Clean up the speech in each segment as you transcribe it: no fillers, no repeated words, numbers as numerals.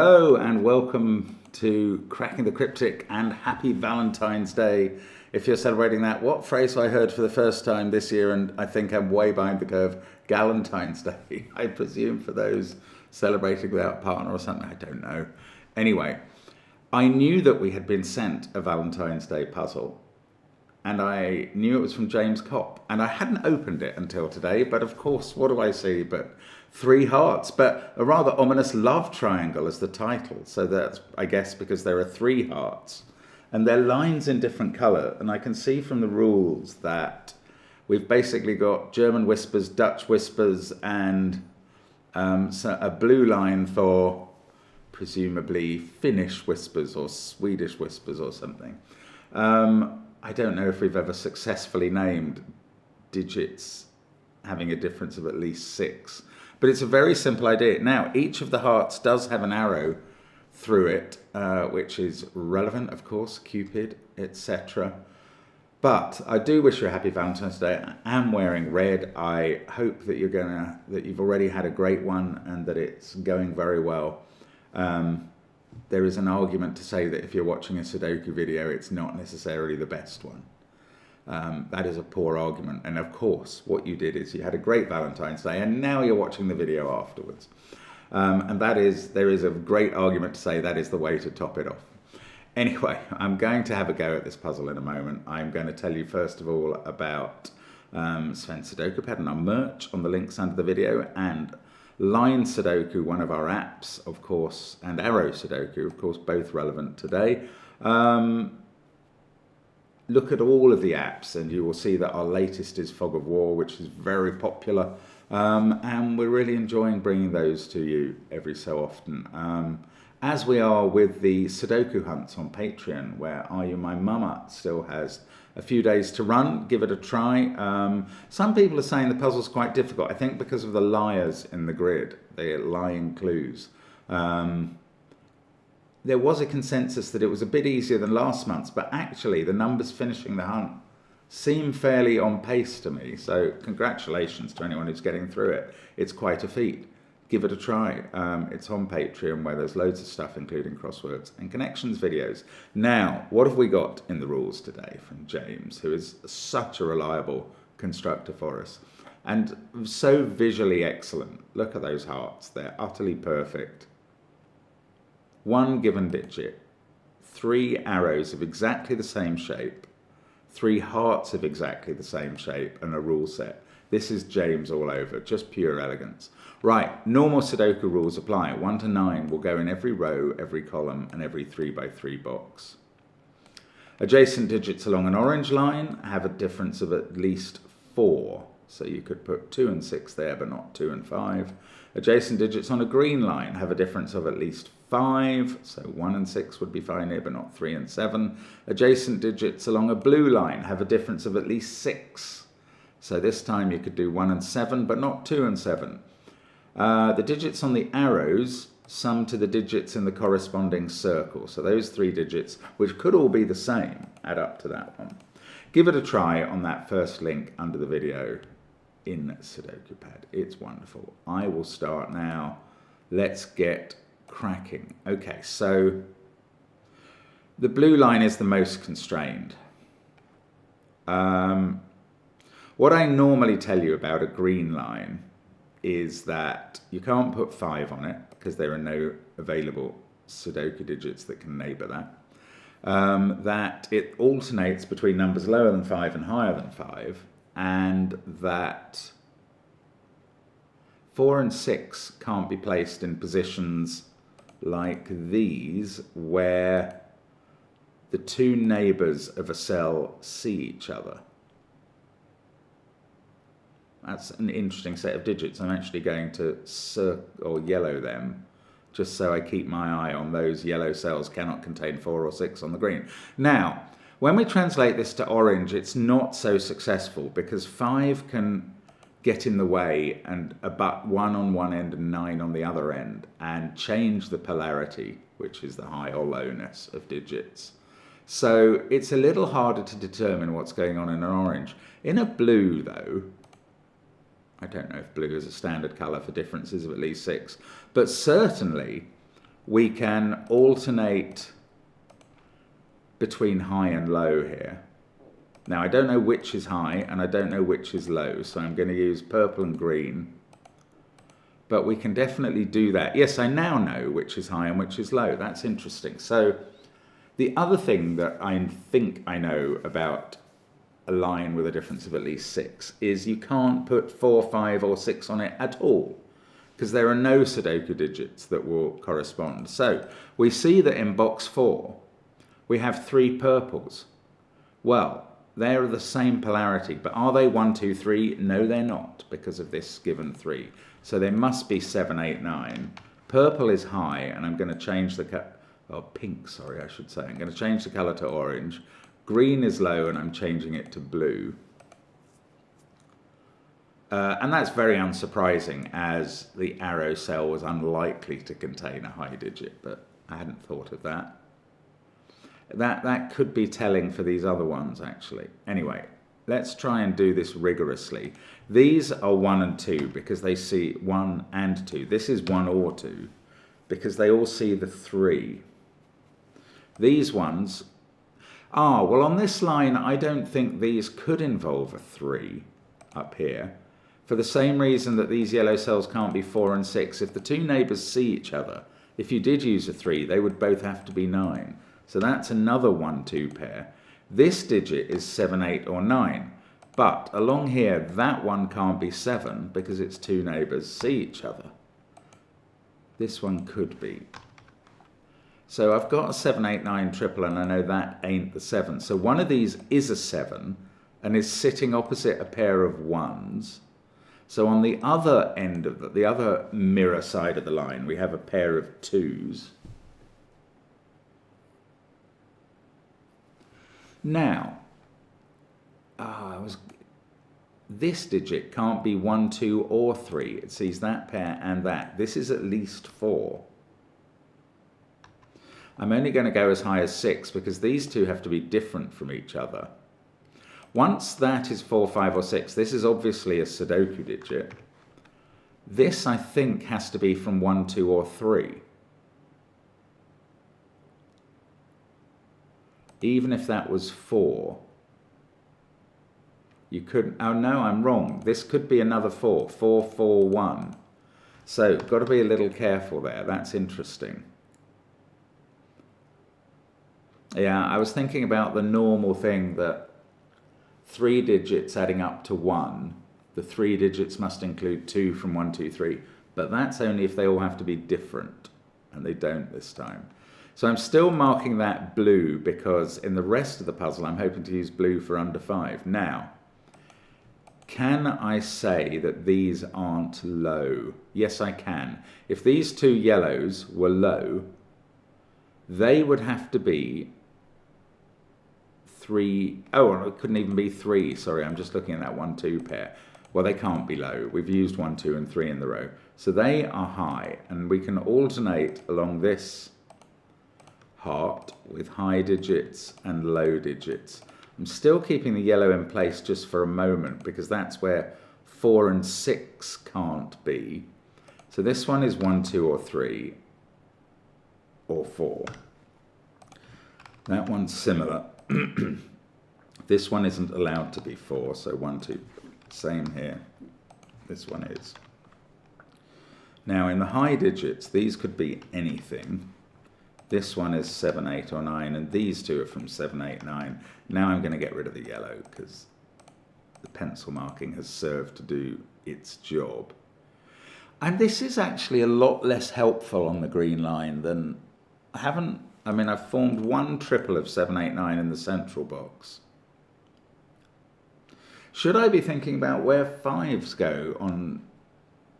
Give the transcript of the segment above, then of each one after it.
Hello and welcome to Cracking the Cryptic and happy Valentine's Day. If you're celebrating that, what phrase I heard for the first time this year, and I think I'm way behind the curve, Galentine's Day. I presume for those celebrating without a partner or something, I don't know. Anyway, I knew that we had been sent a Valentine's Day puzzle, and I knew it was from James Kopp, and I hadn't opened it until today, but of course, what do I see but 3 hearts, but a rather ominous love triangle as the title. So that's, I guess, because there are 3 hearts and they're lines in different colour. And I can see from the rules that we've basically got German whispers, Dutch whispers, and so a blue line for presumably Finnish whispers or Swedish whispers or something. I don't know if we've ever successfully named digits having a difference of at least 6. But it's a very simple idea. Now, each of the hearts does have an arrow through it, which is relevant, of course, Cupid, etc. But I do wish you a happy Valentine's Day. I am wearing red. I hope that you've already had a great one and that it's going very well. There is an argument to say that if you're watching a Sudoku video, it's not necessarily the best one. That is a poor argument, and of course what you did is you had a great Valentine's Day and now you're watching the video afterwards, and there is a great argument to say that is the way to top it off. Anyway, I'm going to have a go at this puzzle in a moment. I'm going to tell you first of all about SVEN'S SUDOKU PAD and our merch on the links under the video, and Line Sudoku, one of our apps, of course, and Arrow Sudoku, of course, both relevant today. Look at all of the apps and you will see that our latest is Fog of War, which is very popular, and we're really enjoying bringing those to you every so often, as we are with the Sudoku hunts on Patreon, where Are You My Mama still has a few days to run. Give it a try. Some people are saying the puzzle's quite difficult, I think because of the liars in the grid, the lying clues. There was a consensus that it was a bit easier than last month's, but actually the numbers finishing the hunt seem fairly on pace to me. So congratulations to anyone who's getting through it. It's quite a feat. Give it a try. It's on Patreon, where there's loads of stuff, including crosswords and connections videos. Now, what have we got in the rules today from James, who is such a reliable constructor for us and so visually excellent. Look at those hearts. They're utterly perfect. 1 given digit, 3 arrows of exactly the same shape, 3 hearts of exactly the same shape, and a rule set. This is James all over, just pure elegance. Right, normal Sudoku rules apply. 1 to 9 will go in every row, every column, and every 3x3 box. Adjacent digits along an orange line have a difference of at least 4. So you could put 2 and 6 there, but not 2 and 5. Adjacent digits on a green line have a difference of at least 5, so 1 and 6 would be fine here, but not 3 and 7. Adjacent digits along a blue line have a difference of at least 6. So this time you could do 1 and 7, but not 2 and 7. The digits on the arrows sum to the digits in the corresponding circle. So those 3 digits, which could all be the same, add up to that one. Give it a try on that first link under the video in Sudoku Pad. It's wonderful. I will start now. Let's get cracking. Okay, so the blue line is the most constrained. What I normally tell you about a green line is that you can't put 5 on it because there are no available Sudoku digits that can neighbour that. That it alternates between numbers lower than 5 and higher than 5, and that 4 and 6 can't be placed in positions like these where the 2 neighbours of a cell see each other. That's an interesting set of digits. I'm actually going to circle or yellow them just so I keep my eye on those yellow cells cannot contain 4 or 6 on the green. Now, when we translate this to orange, it's not so successful because 5 can get in the way and abut 1 on one end and 9 on the other end and change the polarity, which is the high or lowness of digits. So it's a little harder to determine what's going on in an orange. In a blue, though, I don't know if blue is a standard colour for differences of at least 6, but certainly we can alternate between high and low here. Now I don't know which is high and I don't know which is low, so I'm going to use purple and green. But we can definitely do that. Yes, I now know which is high and which is low. That's interesting. So the other thing that I think I know about a line with a difference of at least 6 is you can't put 4, 5 or 6 on it at all, because there are no Sudoku digits that will correspond. So we see that in box 4 we have 3 purples. Well, they're the same polarity, but are they 1, 2, 3? No, they're not, because of this given 3. So they must be 7, 8, 9. Purple is high, and I'm going to change the pink, sorry, I should say. I'm going to change the color to orange. Green is low, and I'm changing it to blue. And that's very unsurprising, as the arrow cell was unlikely to contain a high digit, but I hadn't thought of that. That could be telling for these other ones, actually. Anyway, let's try and do this rigorously. These are 1 and 2 because they see 1 and 2. This is 1 or 2 because they all see the 3. These ones, well, on this line, I don't think these could involve a 3 up here, for the same reason that these yellow cells can't be 4 and 6. If the two neighbours see each other, if you did use a 3, they would both have to be 9. So that's another 1, 2 pair. This digit is 7, 8 or 9. But along here, that one can't be 7 because its two neighbours see each other. This one could be. So I've got a 7, 8, 9 triple, and I know that ain't the 7. So one of these is a 7 and is sitting opposite a pair of 1s. So on the other end of the other mirror side of the line, we have a pair of 2s. Now, this digit can't be 1, 2 or 3. It sees that pair and that. This is at least 4. I'm only going to go as high as 6 because these two have to be different from each other. Once that is 4, 5 or 6, this is obviously a Sudoku digit. This, I think, has to be from 1, 2 or 3. Even if that was 4, you couldn't, oh no, I'm wrong. This could be another 4, 4, 4, 1. So, got to be a little careful there. That's interesting. Yeah, I was thinking about the normal thing that 3 digits adding up to 1, the 3 digits must include 2 from 1, 2, 3. But that's only if they all have to be different, and they don't this time. So I'm still marking that blue because in the rest of the puzzle I'm hoping to use blue for under 5. Now, can I say that these aren't low? Yes, I can. If these 2 yellows were low, they would have to be 3. Oh, it couldn't even be 3. Sorry, I'm just looking at that 1, 2 pair. Well, they can't be low. We've used 1, 2 and 3 in the row. So they are high, and we can alternate along this heart with high digits and low digits. I'm still keeping the yellow in place just for a moment because that's where 4 and 6 can't be. So this one is 1, 2 or 3 or 4. That one's similar. This one isn't allowed to be 4, so 1, 2, same here. This one is. Now in the high digits, these could be anything. This one is 7, 8 or 9, and these two are from 7, 8, 9. Now I'm going to get rid of the yellow because the pencil marking has served to do its job. And this is actually a lot less helpful on the green line than I've formed 1 triple of 7, 8, 9 in the central box. Should I be thinking about where 5s go on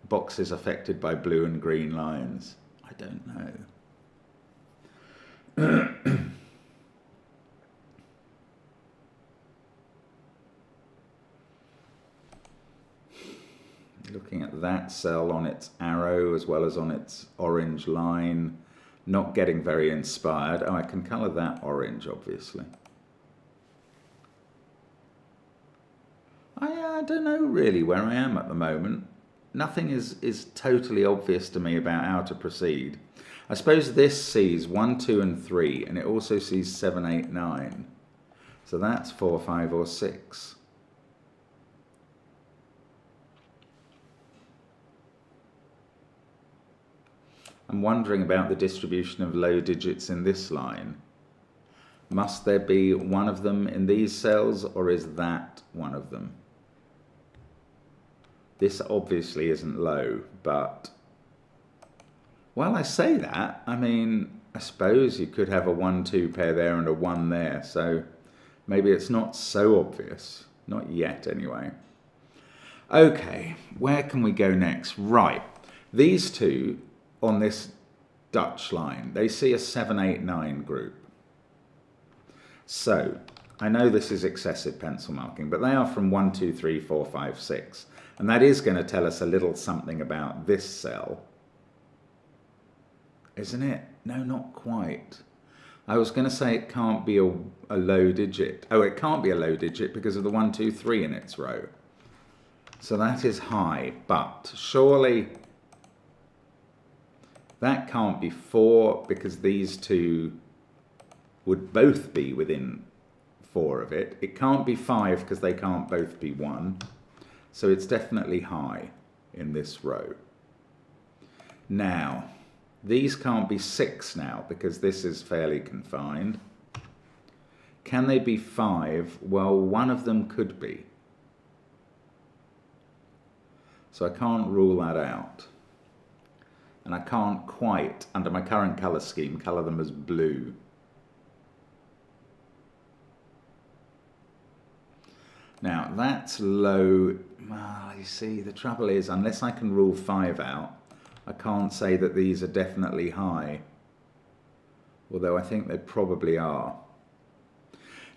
boxes affected by blue and green lines? I don't know. Looking at that cell on its arrow as well as on its orange line, not getting very inspired. Oh, I can colour that orange, obviously. I don't know really where I am at the moment. Nothing is totally obvious to me about how to proceed. I suppose this sees 1, 2, and 3, and it also sees 7, 8, 9. So that's 4, 5, or 6. I'm wondering about the distribution of low digits in this line. Must there be one of them in these cells, or is that one of them? This obviously isn't low, but... Well, I say that. I mean, I suppose you could have a 1, 2 pair there and a 1 there, so maybe it's not so obvious. Not yet, anyway. Okay, where can we go next? Right, these two on this Dutch line, they see a 7, 8, 9 group. So, I know this is excessive pencil marking, but they are from 1, 2, 3, 4, 5, 6. And that is going to tell us a little something about this cell. Isn't it? No, not quite. I was going to say it can't be a low digit. Oh, it can't be a low digit because of the 1, 2, 3 in its row. So that is high, but surely that can't be 4 because these two would both be within 4 of it. It can't be 5 because they can't both be 1. So it's definitely high in this row. Now, these can't be 6 now because this is fairly confined. Can they be 5? Well, one of them could be. So I can't rule that out. And I can't quite, under my current colour scheme, colour them as blue. Now, that's low. Well, you see, the trouble is, unless I can rule 5 out, I can't say that these are definitely high. Although I think they probably are.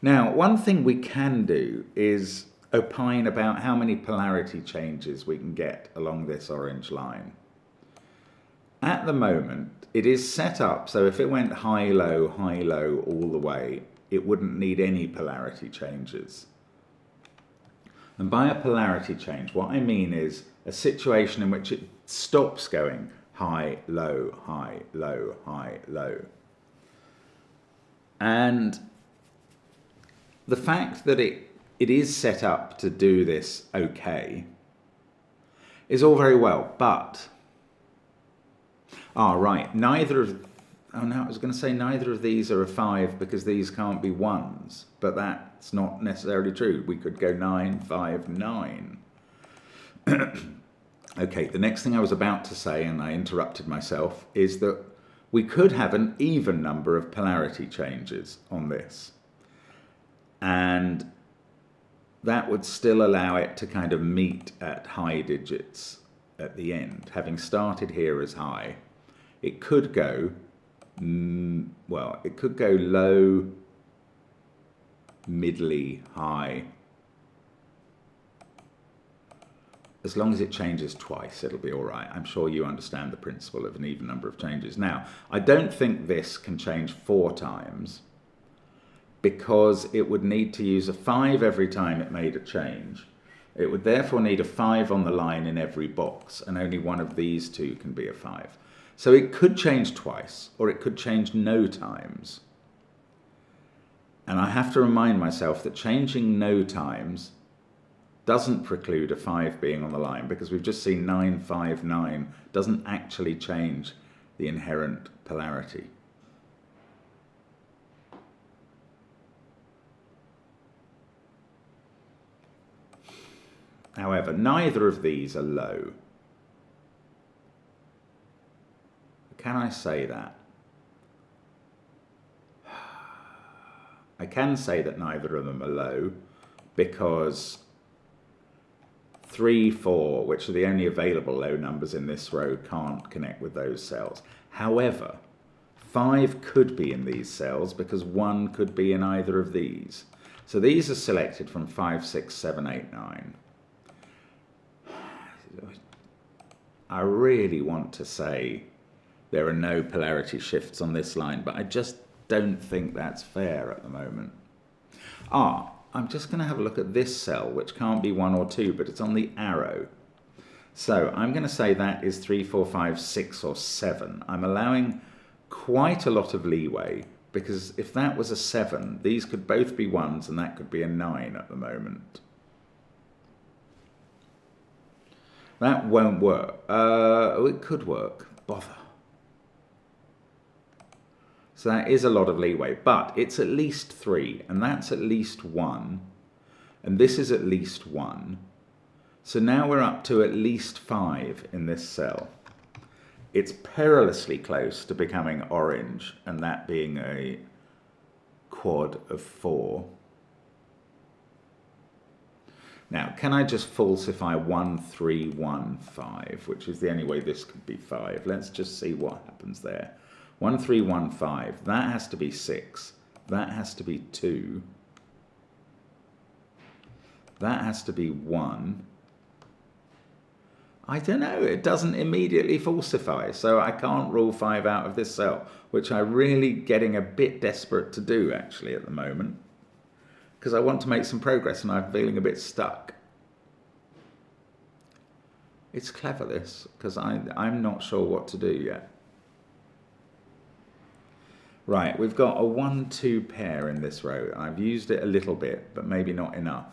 Now, one thing we can do is opine about how many polarity changes we can get along this orange line. At the moment, it is set up so if it went high, low all the way, it wouldn't need any polarity changes. And by a polarity change, what I mean is a situation in which it stops going high, low, high, low, high, low. And the fact that it is set up to do this okay is all very well, but... right, neither of... Oh no, I was going to say neither of these are a 5 because these can't be 1s, but that's not necessarily true. We could go 9, 5, 9. Okay, the next thing I was about to say, and I interrupted myself, is that we could have an even number of polarity changes on this. And that would still allow it to kind of meet at high digits at the end. Having started here as high, it could go... well, it could go low, middly, high. As long as it changes twice, it'll be all right. I'm sure you understand the principle of an even number of changes. Now, I don't think this can change 4 times because it would need to use a 5 every time it made a change. It would therefore need a 5 on the line in every box, and only one of these two can be a 5. So it could change twice, or it could change no times. And I have to remind myself that changing no times doesn't preclude a 5 being on the line, because we've just seen 9, 5, 9 doesn't actually change the inherent polarity. However, neither of these are low. Can I say that? I can say that neither of them are low because 3, 4, which are the only available low numbers in this row, can't connect with those cells. However, 5 could be in these cells because 1 could be in either of these. So these are selected from 5, 6, 7, 8, 9. I really want to say there are no polarity shifts on this line, but I just don't think that's fair at the moment. I'm just going to have a look at this cell, which can't be 1 or 2, but it's on the arrow. So I'm going to say that is 3, 4, 5, 6, or 7. I'm allowing quite a lot of leeway, because if that was a 7, these could both be 1s and that could be a 9 at the moment. That won't work. Oh, it could work. Bother. So that is a lot of leeway, but it's at least 3, and that's at least 1, and this is at least 1. So now we're up to at least 5 in this cell. It's perilously close to becoming orange, and that being a quad of 4. Now, can I just falsify 1, 3, 1, 5, which is the only way this could be 5. Let's just see what happens there. 1, 3, 1, 5. That has to be 6. That has to be 2. That has to be 1. I don't know, it doesn't immediately falsify, so I can't rule 5 out of this cell, which I'm really getting a bit desperate to do actually at the moment, because I want to make some progress and I'm feeling a bit stuck. It's clever this, because I'm not sure what to do yet. Right, we've got a 1-2 pair in this row. I've used it a little bit, but maybe not enough.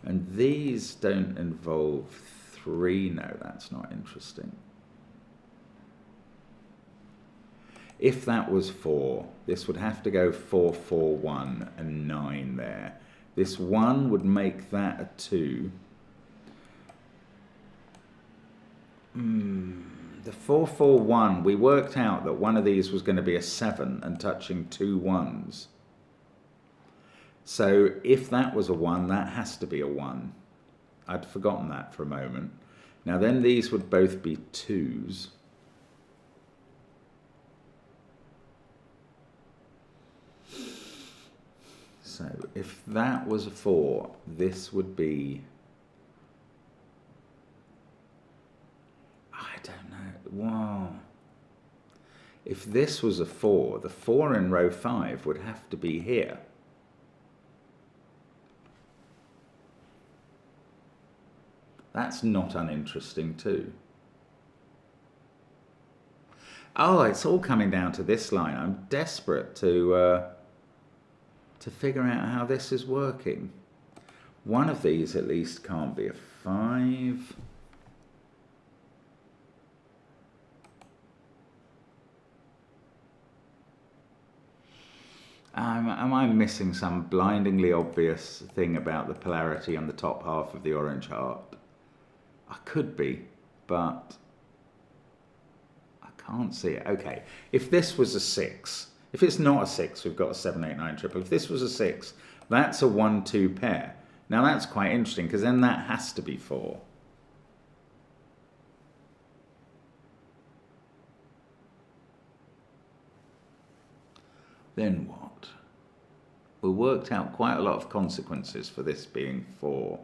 And these don't involve 3. No, that's not interesting. If that was 4, this would have to go 4, 4, 1 and 9 there. This 1 would make that a 2. The 4, 4, 1, we worked out that one of these was going to be a 7 and touching 2 1s. So if that was a 1, that has to be a 1. I'd forgotten that for a moment. Now then these would both be 2s. So if that was a 4, this would be... I don't know. Wow. If this was a 4, the 4 in row 5 would have to be here. That's not uninteresting too. Oh, it's all coming down to this line. I'm desperate to figure out how this is working. One of these at least can't be a 5. Am I missing some blindingly obvious thing about the polarity on the top half of the orange heart? I could be, but I can't see it. Okay, if this was a 6, if it's not a 6, we've got a 7, 8, 9 triple. If this was a 6, that's a 1-2 pair. Now that's quite interesting, because then that has to be 4. Then what? We worked out quite a lot of consequences for this being 4.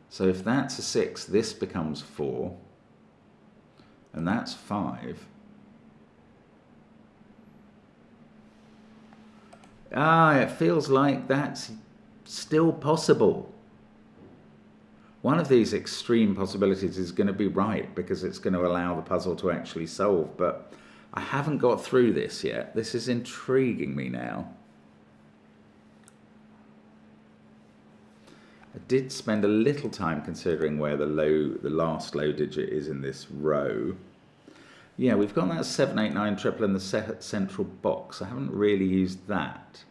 So if that's a 6, this becomes 4, and that's 5. It feels like that's still possible. One of these extreme possibilities is going to be right, because it's going to allow the puzzle to actually solve, but I haven't got through this yet. This is intriguing me now. I did spend a little time considering where the last low digit is in this row. Yeah, we've got that 7, 8, 9 triple in the central box. I haven't really used that.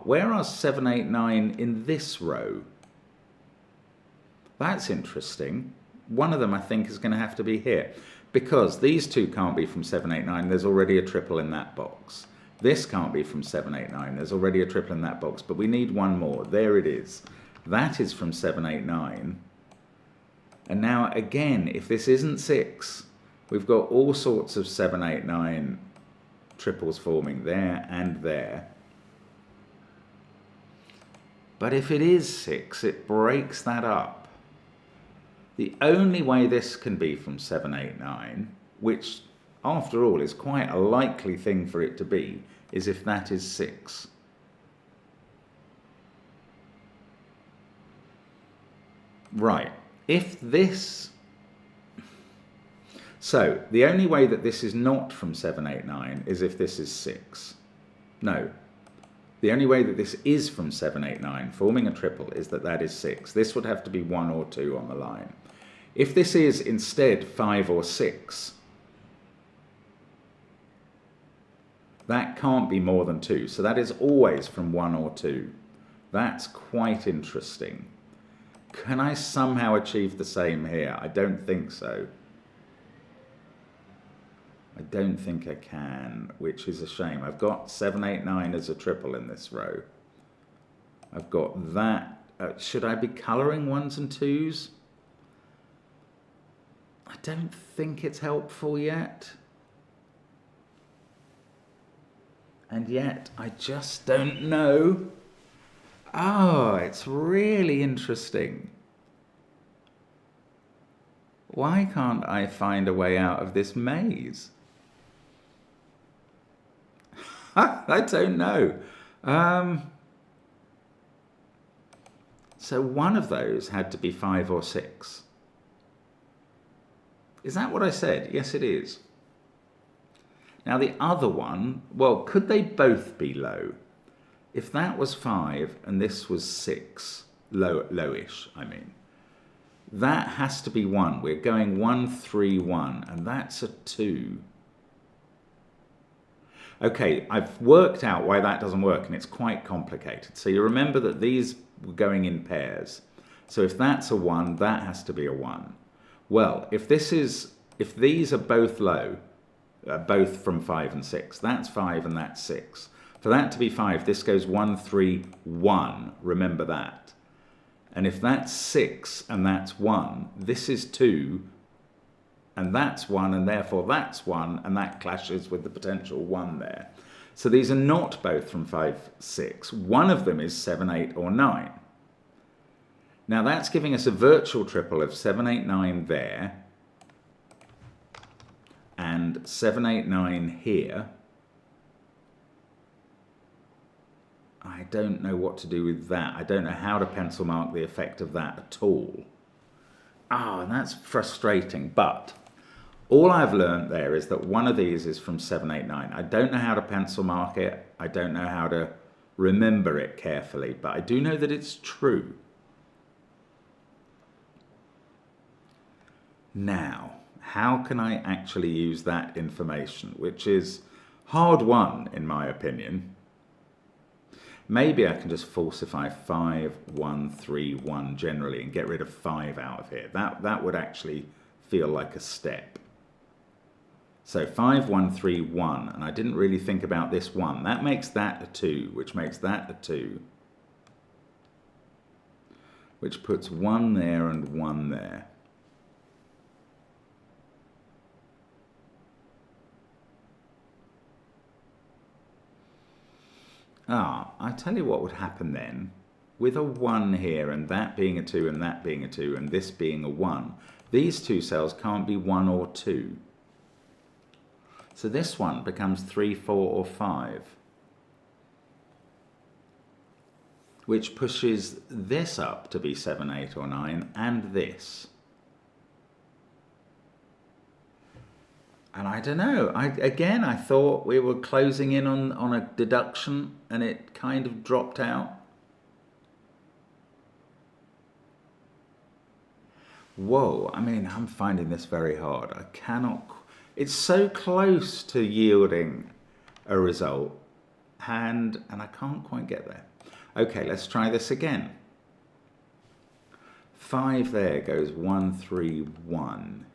Where are 7, 8, 9 in this row? That's interesting. One of them I think is going to have to be here, because these two can't be from 7, 8, 9. There's already a triple in that box. This can't be from 7, 8, 9. There's already a triple in that box, but we need one more. There it is. That is from 7, 8, 9. And now again, if this isn't 6, we've got all sorts of 7, 8, 9 triples forming there and there. But if it is 6, it breaks that up. The only way this can be from 7, 8, 9, which after all is quite a likely thing for it to be, is if that is 6. Right, if this... So, the only way that this is not from 7, 8, 9 is if this is 6. No. The only way that this is from 7, 8, 9, forming a triple, is that that is 6. This would have to be 1 or 2 on the line. If this is instead 5 or 6, that can't be more than 2. So that is always from 1 or 2. That's quite interesting. Can I somehow achieve the same here? I don't think so. I don't think I can, which is a shame. I've got 7, 8, 9 as a triple in this row. I've got that. Should I be colouring 1s and 2s? I don't think it's helpful yet. And yet, I just don't know. Oh, it's really interesting. Why can't I find a way out of this maze? I don't know. So one of those had to be 5 or 6. Is that what I said? Yes, it is. Now the other one, well, could they both be low? If that was 5 and this was 6, lowish, I mean, that has to be 1. We're going 1, 3, 1, and that's a 2. Okay, I've worked out why that doesn't work, and it's quite complicated. So you remember that these were going in pairs. So if that's a 1, that has to be a 1. Well, if these are both low, both from 5 and 6, that's 5 and that's 6. For that to be 5, this goes 1, 3, 1. Remember that. And if that's 6 and that's 1, this is 2, and that's 1, and therefore that's 1, and that clashes with the potential 1 there. So these are not both from 5, 6. One of them is 7, 8, or 9. Now that's giving us a virtual triple of 7, 8, 9 there, and 7, 8, 9 here. I don't know what to do with that. I don't know how to pencil mark the effect of that at all. And that's frustrating, but all I've learned there is that one of these is from 7, 8, 9. I don't know how to pencil mark it. I don't know how to remember it carefully, but I do know that it's true. Now, how can I actually use that information, which is hard won, in my opinion? Maybe I can just falsify 5, 1, 3, 1 generally and get rid of 5 out of here. That would actually feel like a step. So 5, 1, 3, 1, and I didn't really think about this 1. That makes that a 2, which makes that a 2, which puts 1 there and 1 there. I tell you what would happen then. With a 1 here, and that being a 2, and that being a 2, and this being a 1, these two cells can't be 1 or 2. So this one becomes 3, 4, or 5. Which pushes this up to be 7, 8, or 9, and this. And I don't know, again, I thought we were closing in on a deduction, and it kind of dropped out. Whoa, I mean, I'm finding this very hard. I cannot, it's so close to yielding a result, and I can't quite get there. Okay, let's try this again. 5 there goes 1, 3, 1.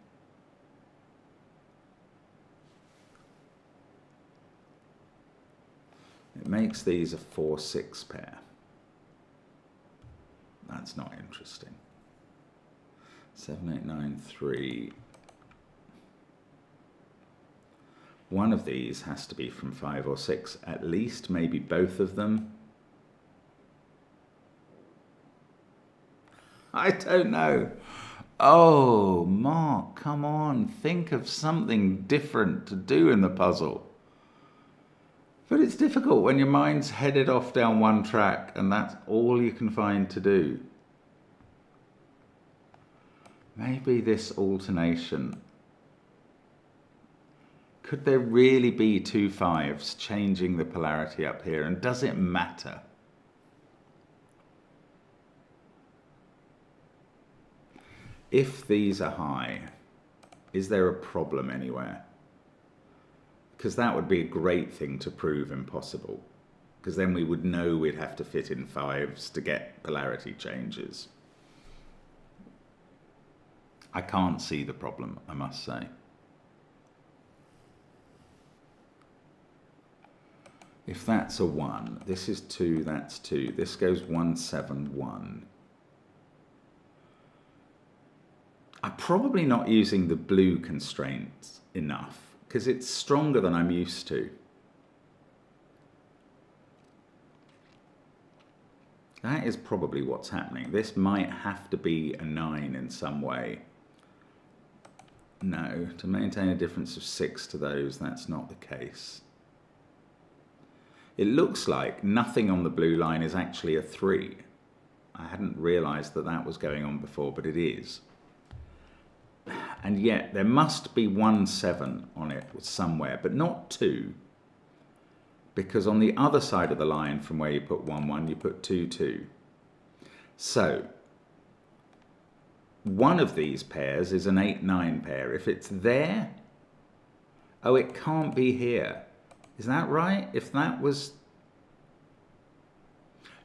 It makes these a 4, 6 pair. That's not interesting. 7, 8, 9, 3. One of these has to be from 5 or 6, at least, maybe both of them. I don't know. Oh, Mark, come on, think of something different to do in the puzzle. But it's difficult when your mind's headed off down one track and that's all you can find to do. Maybe this alternation. Could there really be two fives changing the polarity up here? And does it matter? If these are high, is there a problem anywhere? Because that would be a great thing to prove impossible. Because then we would know we'd have to fit in fives to get polarity changes. I can't see the problem, I must say. If that's a 1, this is 2, that's 2. This goes 1, 7, 1. I'm probably not using the blue constraints enough because it's stronger than I'm used to. That is probably what's happening. This might have to be a 9 in some way. No, to maintain a difference of 6 to those, that's not the case. It looks like nothing on the blue line is actually a 3. I hadn't realized that that was going on before, but it is. And yet there must be 1, 7 on it somewhere, but not 2. Because on the other side of the line from where you put 1, 1, you put 2, 2. So one of these pairs is an 8, 9 pair. If it's there, oh, it can't be here. Is that right? If that was...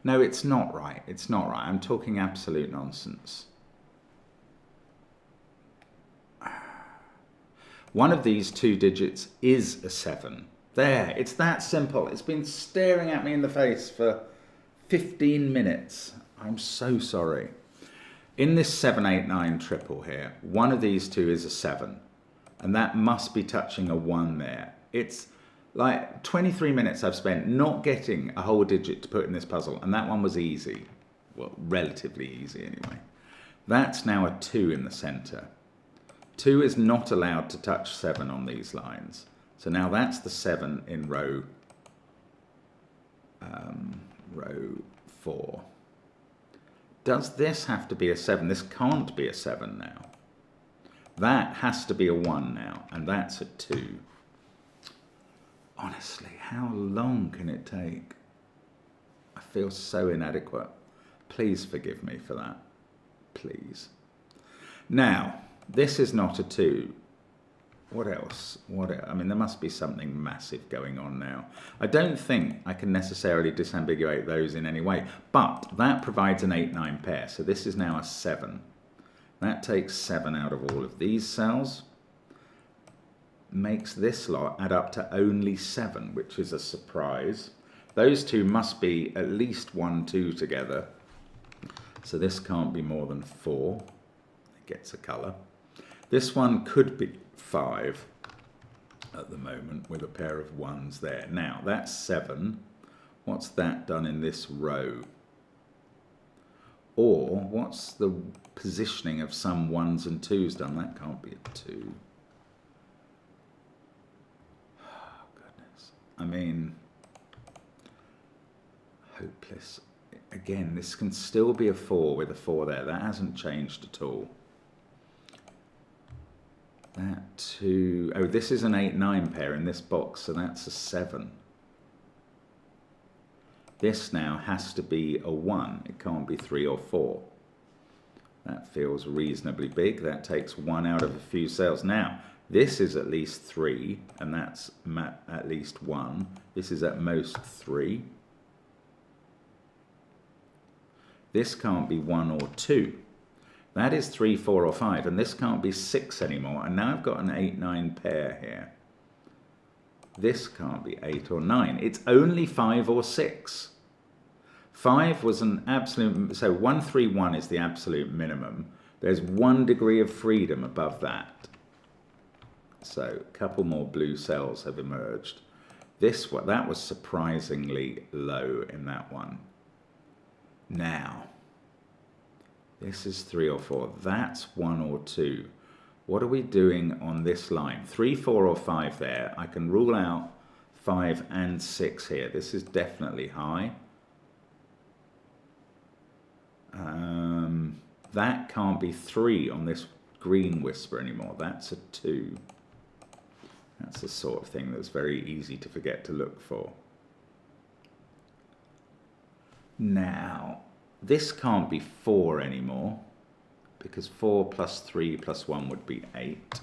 No, it's not right. It's not right. I'm talking absolute nonsense. One of these 2 digits is a 7. There, it's that simple. It's been staring at me in the face for 15 minutes. I'm so sorry. In this 7, 8, 9 triple here, one of these 2 is a 7. And that must be touching a 1 there. It's like 23 minutes I've spent not getting a whole digit to put in this puzzle. And that one was easy. Well, relatively easy anyway. That's now a 2 in the center. 2 is not allowed to touch 7 on these lines. So now that's the 7 in row 4. Does this have to be a 7? This can't be a 7 now. That has to be a 1 now, and that's a 2. Honestly, how long can it take? I feel so inadequate. Please forgive me for that. Please. Now, this is not a 2. What else? I mean, there must be something massive going on now. I don't think I can necessarily disambiguate those in any way, but that provides an 8, 9 pair. So this is now a 7. That takes 7 out of all of these cells. Makes this lot add up to only 7, which is a surprise. Those 2 must be at least 1, 2 together. So this can't be more than 4. It gets a colour. This one could be 5 at the moment with a pair of 1s there. Now, that's 7. What's that done in this row? Or what's the positioning of some 1s and 2s done? That can't be a 2. Oh, goodness. I mean, hopeless. Again, this can still be a 4 with a 4 there. That hasn't changed at all. That 2, oh, this is an 8, 9 pair in this box, so that's a 7. This now has to be a 1. It can't be 3 or 4. That feels reasonably big. That takes 1 out of a few cells. Now, this is at least 3, and that's at least 1. This is at most 3. This can't be 1 or 2. That is 3, 4, or 5, and this can't be 6 anymore. And now I've got an 8, 9 pair here. This can't be 8 or 9. It's only 5 or 6. 5 was an absolute, so 1, 3, 1 is the absolute minimum. There's 1 degree of freedom above that. So a couple more blue cells have emerged. That was surprisingly low in that one. Now, this is 3 or 4. That's 1 or 2. What are we doing on this line? 3, 4, or 5 there. I can rule out 5 and 6 here. This is definitely high. That can't be 3 on this green whisper anymore. That's a 2. That's the sort of thing that's very easy to forget to look for. Now, this can't be 4 anymore, because 4 plus 3 plus 1 would be 8.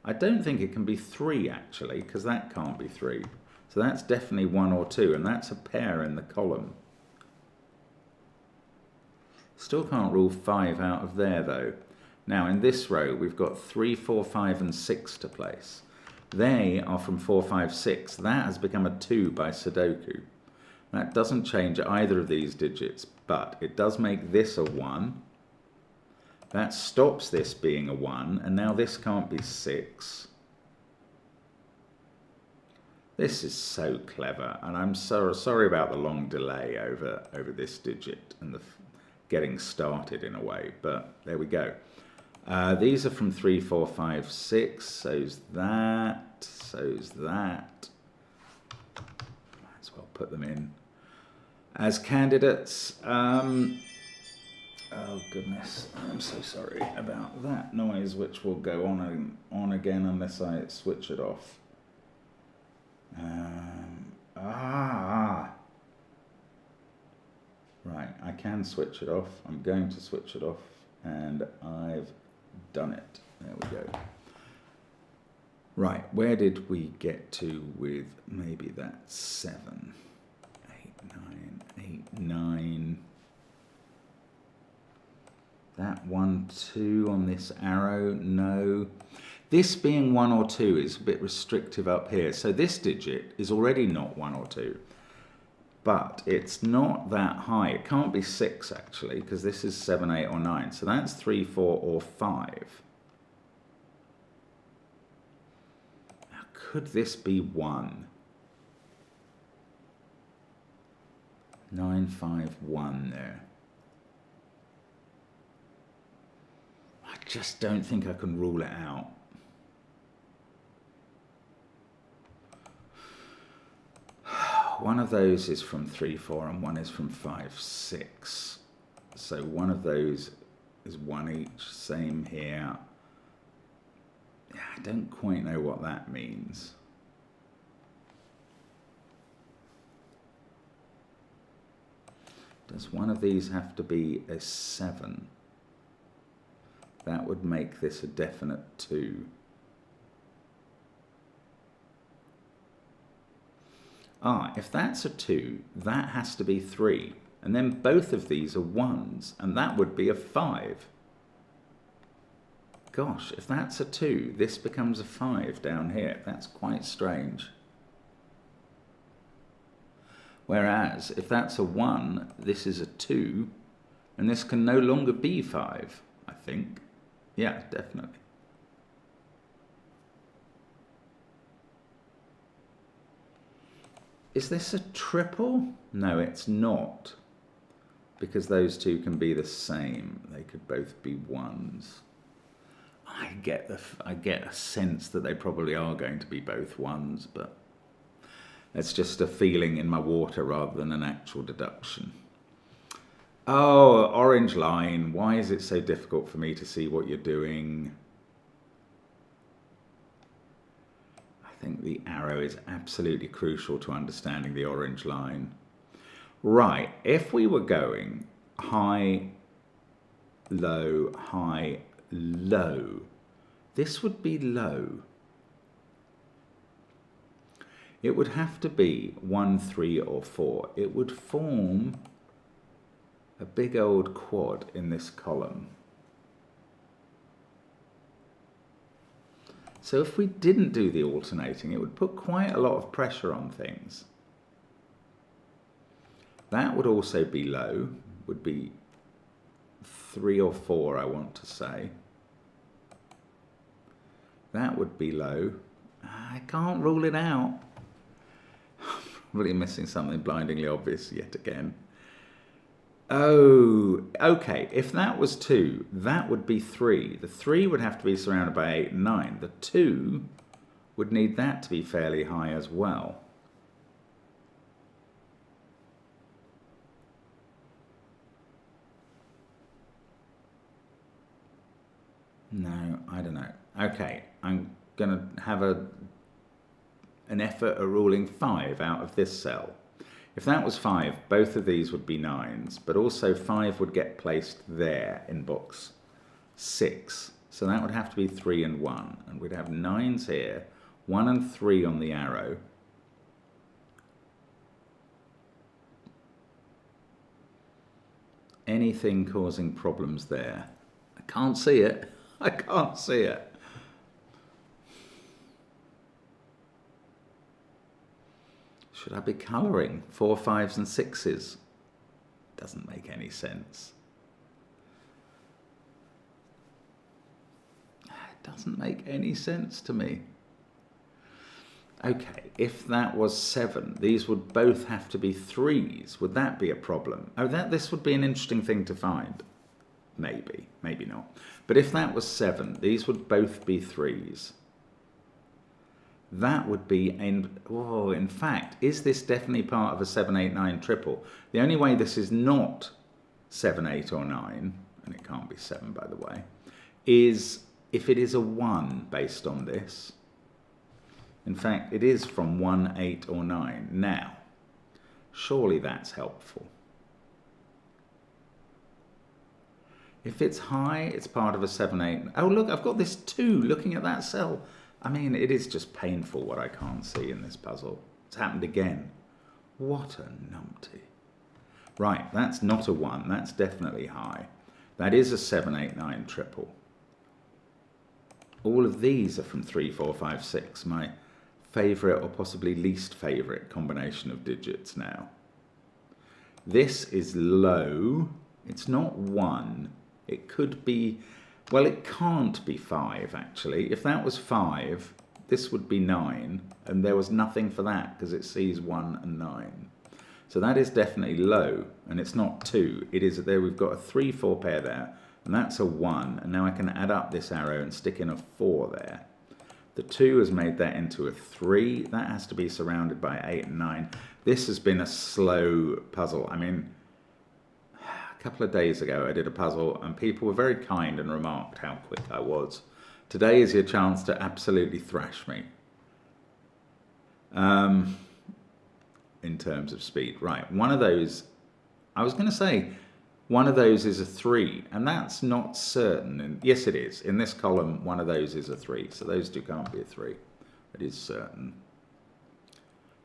I don't think it can be 3 actually, because that can't be 3. So that's definitely 1 or 2, and that's a pair in the column. Still can't rule 5 out of there though. Now in this row we've got 3, 4, 5 and 6 to place. They are from 4, 5, 6. That has become a 2 by Sudoku. That doesn't change either of these digits, but it does make this a 1. That stops this being a 1, and now this can't be 6. This is so clever, and I'm so sorry about the long delay over this digit and the getting started in a way, but there we go. These are from 3, 4, 5, 6, so's that, so's that. Might as well put them in as candidates. Oh goodness, I'm so sorry about that noise, which will go on again unless I switch it off. Right, I can switch it off. I'm going to switch it off, and I've done it. There we go. Right, where did we get to with maybe that 7, 8, 9, 8, 9. That 1, 2 on this arrow, no. This being 1 or 2 is a bit restrictive up here. So this digit is already not 1 or 2. But it's not that high. It can't be 6 actually, because this is 7, 8 or 9. So that's 3, 4 or 5. Now, could this be 1? 9, 5, 1 there. I just don't think I can rule it out. One of those is from 3, 4 and one is from 5, 6. So one of those is 1 each, same here. Yeah, I don't quite know what that means. Does one of these have to be a 7? That would make this a definite 2. If that's a 2, that has to be 3. And then both of these are 1s, and that would be a 5. Gosh, if that's a 2, this becomes a 5 down here. That's quite strange. Whereas, if that's a 1, this is a 2, and this can no longer be 5, I think. Yeah, definitely. Is this a triple? No, it's not. Because those two can be the same. They could both be 1s. I get a sense that they probably are going to be both 1s, but it's just a feeling in my water rather than an actual deduction. Oh, orange line. Why is it so difficult for me to see what you're doing? I think the arrow is absolutely crucial to understanding the orange line. Right, if we were going high, low, this would be low. It would have to be 1, 3 or 4. It would form a big old quad in this column. So if we didn't do the alternating, it would put quite a lot of pressure on things. That would also be low, would be 3 or 4, I want to say. That would be low. I can't rule it out. I'm really missing something blindingly obvious yet again. Oh, okay, if that was 2, that would be 3. The 3 would have to be surrounded by 8 and 9. The 2 would need that to be fairly high as well. No, I don't know. Okay, I'm going to have an effort at ruling 5 out of this cell. If that was 5, both of these would be 9s, but also 5 would get placed there in box 6. So that would have to be 3 and 1. And we'd have 9s here, 1 and 3 on the arrow. Anything causing problems there? I can't see it. I can't see it. Should I be colouring 4, 5s and 6s? Doesn't make any sense. It doesn't make any sense to me. Okay, if that was 7, these would both have to be 3s. Would that be a problem? Oh, this would be an interesting thing to find. Maybe, maybe not. But if that was 7, these would both be 3s. That would be, in fact, is this definitely part of a 7, 8, 9 triple? The only way this is not 7, 8 or 9, and it can't be 7 by the way, is if it is a 1 based on this. In fact, it is from 1, 8 or 9. Now, surely that's helpful. If it's high, it's part of a 7, 8. Oh, look, I've got this 2 looking at that cell. I mean, it is just painful what I can't see in this puzzle. It's happened again. What a numpty. Right, that's not a 1. That's definitely high. That is a 7, 8, 9 triple. All of these are from 3, 4, 5, 6. My favourite or possibly least favourite combination of digits now. This is low. It's not 1. It could be, well, it can't be 5 actually. If that was 5, this would be 9, and there was nothing for that because it sees 1 and 9. So that is definitely low, and it's not 2. It is there. We've got a 3, 4 pair there, and that's a 1. And now I can add up this arrow and stick in a 4 there. The 2 has made that into a 3. That has to be surrounded by 8 and 9. This has been a slow puzzle. I mean, a couple of days ago I did a puzzle and people were very kind and remarked how quick I was. Today is your chance to absolutely thrash me. In terms of speed. Right, one of those, I was going to say, one of those is a 3, and that's not certain. And yes, it is. In this column, one of those is a 3, so those two can't be a 3. It is certain.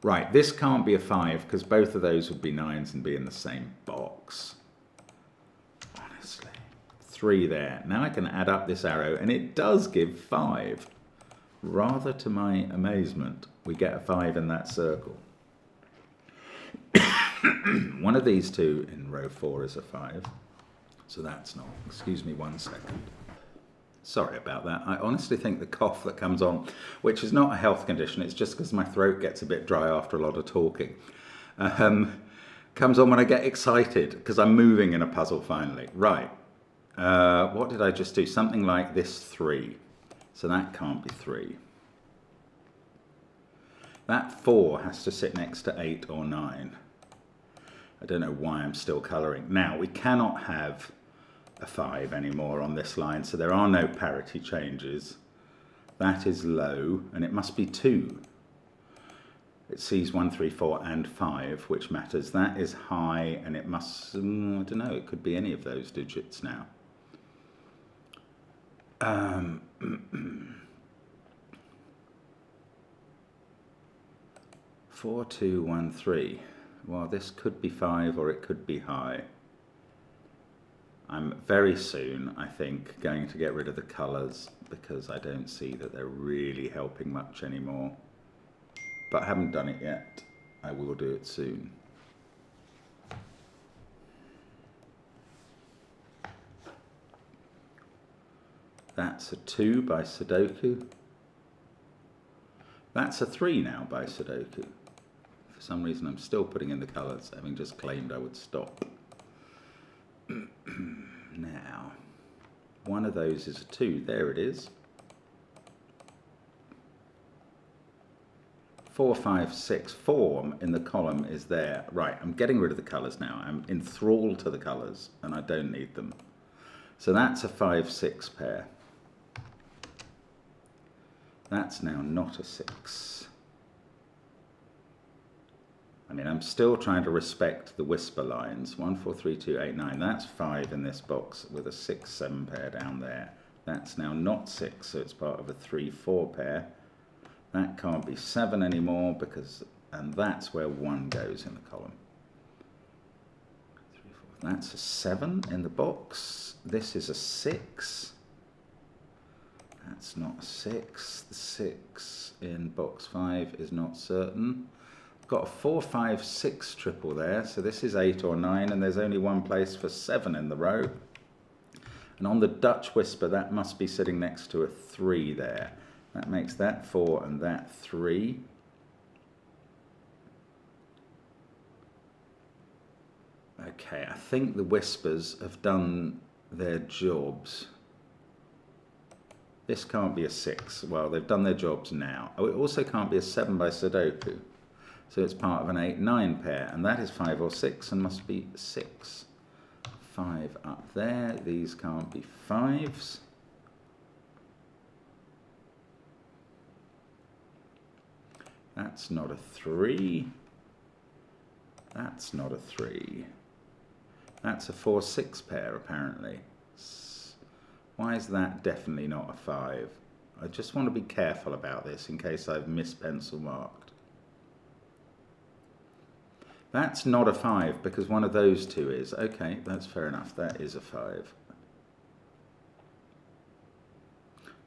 Right, this can't be a 5, because both of those would be 9s and be in the same box. Honestly. 3 there. Now I can add up this arrow, and it does give 5. Rather to my amazement, we get a 5 in that circle. One of these two in row 4 is a 5, so that's not. Excuse me 1 second. Sorry about that. I honestly think the cough that comes on, which is not a health condition, it's just because my throat gets a bit dry after a lot of talking, comes on when I get excited because I'm moving in a puzzle finally. Right, what did I just do? Something like this 3, so that can't be 3. That 4 has to sit next to 8 or 9. I don't know why I'm still colouring. Now, we cannot have a 5 anymore on this line, so there are no parity changes. That is low, and it must be 2. It sees 1, 3, 4, and 5, which matters. That is high, and it must, I don't know, it could be any of those digits now. 4, 2, 1, 3. Well, this could be 5 or it could be high. I'm very soon, I think, going to get rid of the colours because I don't see that they're really helping much anymore. But I haven't done it yet. I will do it soon. That's a 2 by Sudoku. That's a 3 now by Sudoku. For some reason I'm still putting in the colours, having just claimed I would stop. Now, one of those is a 2, there it is. 4, 5, 6, 4 in the column is there. Right, I'm getting rid of the colours now. I'm enthralled to the colours and I don't need them. So that's a 5, 6 pair. That's now not a 6. I mean, I'm still trying to respect the whisper lines. 1, 4, 3, 2, 8, 9. That's 5 in this box with a 6, 7 pair down there. That's now not 6, so it's part of a 3, 4 pair. That can't be 7 anymore because, and that's where 1 goes in the column. 3, 4. That's a 7 in the box. This is a 6. That's not a 6. The 6 in box 5 is not certain. Got a 4, 5, 6 triple there, so this is 8 or 9, and there's only one place for 7 in the row. And on the Dutch whisper, that must be sitting next to a 3 there. That makes that 4 and that 3. Okay, I think the whispers have done their jobs. This can't be a 6. Well, they've done their jobs now. Oh, it also can't be a 7 by Sudoku. So it's part of an 8, 9 pair, and that is 5 or 6 and must be 6. 5 up there. These can't be 5s. That's not a 3. That's not a 3. That's a 4, 6 pair, apparently. Why is that definitely not a 5? I just want to be careful about this in case I've mispencil marked. That's not a 5 because one of those two is. Okay, that's fair enough. That is a 5.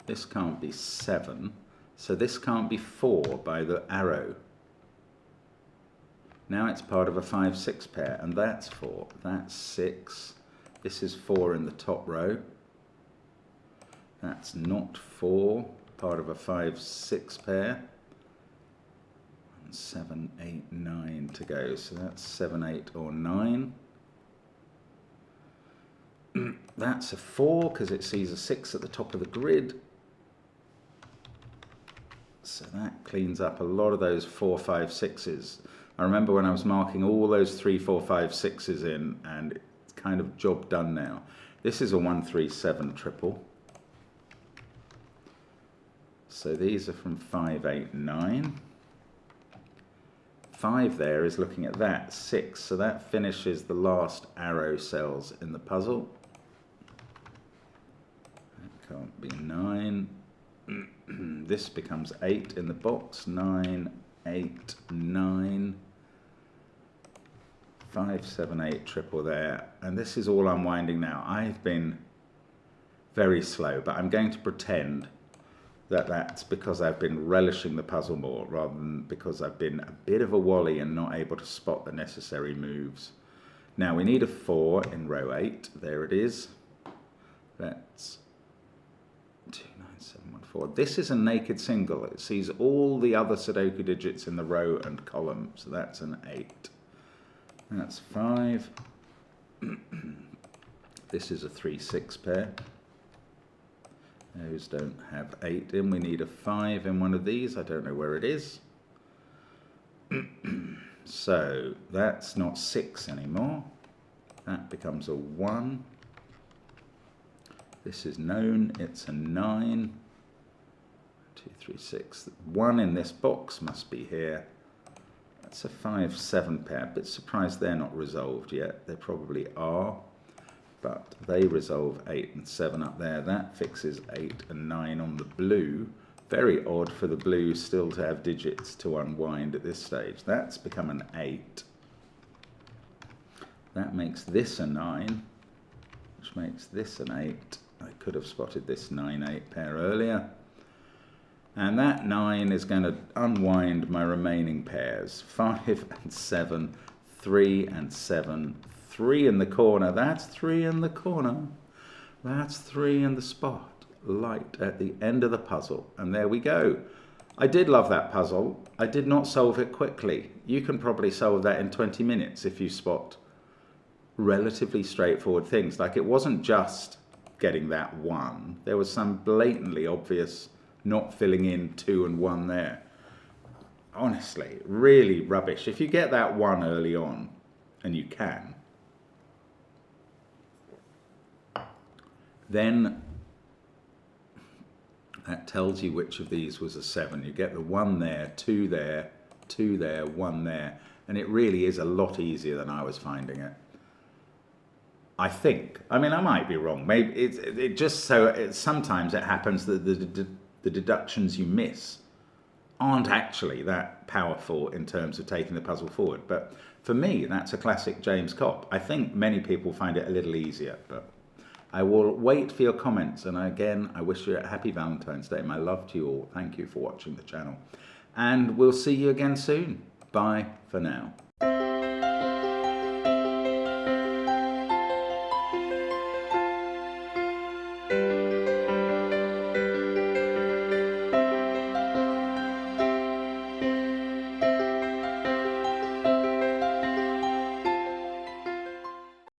This can't be 7. So this can't be 4 by the arrow. Now it's part of a 5, 6 pair, and that's 4. That's 6. This is 4 in the top row. That's not 4, part of a 5, 6 pair. 7, 8, 9 to go. So that's 7, 8 or 9. That's a 4 because it sees a 6 at the top of the grid. So that cleans up a lot of those 4, 5, 6s. I remember when I was marking all those 3, 4, 5, 6s in, and it's kind of job done now. This is a 1, 3, 7 triple. So these are from 5, 8, 9. 5 there is looking at that, 6. So that finishes the last arrow cells in the puzzle. That can't be 9. This becomes 8 in the box. 9, 8, 9. 5, 7, 8 triple there. And this is all unwinding now. I've been very slow, but I'm going to pretend that that's because I've been relishing the puzzle more rather than because I've been a bit of a wally and not able to spot the necessary moves. Now we need a 4 in row 8. There it is. That's 2, 9, 7, 1, 4. This is a naked single. It sees all the other Sudoku digits in the row and column. So that's an 8. That's 5. This is a 3, 6 pair. Those don't have 8 in. We need a 5 in one of these. I don't know where it is. So that's not 6 anymore. That becomes a 1. This is known. It's a 9. 2, 3, 6. 1 in this box must be here. That's a 5, 7 pair. A bit surprised they're not resolved yet. They probably are. But they resolve 8 and 7 up there. That fixes 8 and 9 on the blue. Very odd for the blue still to have digits to unwind at this stage. That's become an 8. That makes this a 9, which makes this an 8. I could have spotted this 9, 8 pair earlier. And that 9 is going to unwind my remaining pairs. 5 and 7, 3 and 7, 3 in the corner. That's 3 in the corner. That's 3 in the spot. Light at the end of the puzzle. And there we go. I did love that puzzle. I did not solve it quickly. You can probably solve that in 20 minutes if you spot relatively straightforward things. Like, it wasn't just getting that 1. There was some blatantly obvious not filling in 2 and 1 there. Honestly, really rubbish. If you get that 1 early on, and you can, then That tells you which of these was a 7. You get the 1 there, 2 there, 2 there, 1 there. And it really is a lot easier than I was finding it. I think. I mean, I might be wrong. Maybe it just so sometimes it happens that the deductions you miss aren't actually that powerful in terms of taking the puzzle forward. But for me, that's a classic James Copp. I think many people find it a little easier, but I will wait for your comments. And again, I wish you a happy Valentine's Day. My love to you all. Thank you for watching the channel. And we'll see you again soon. Bye for now.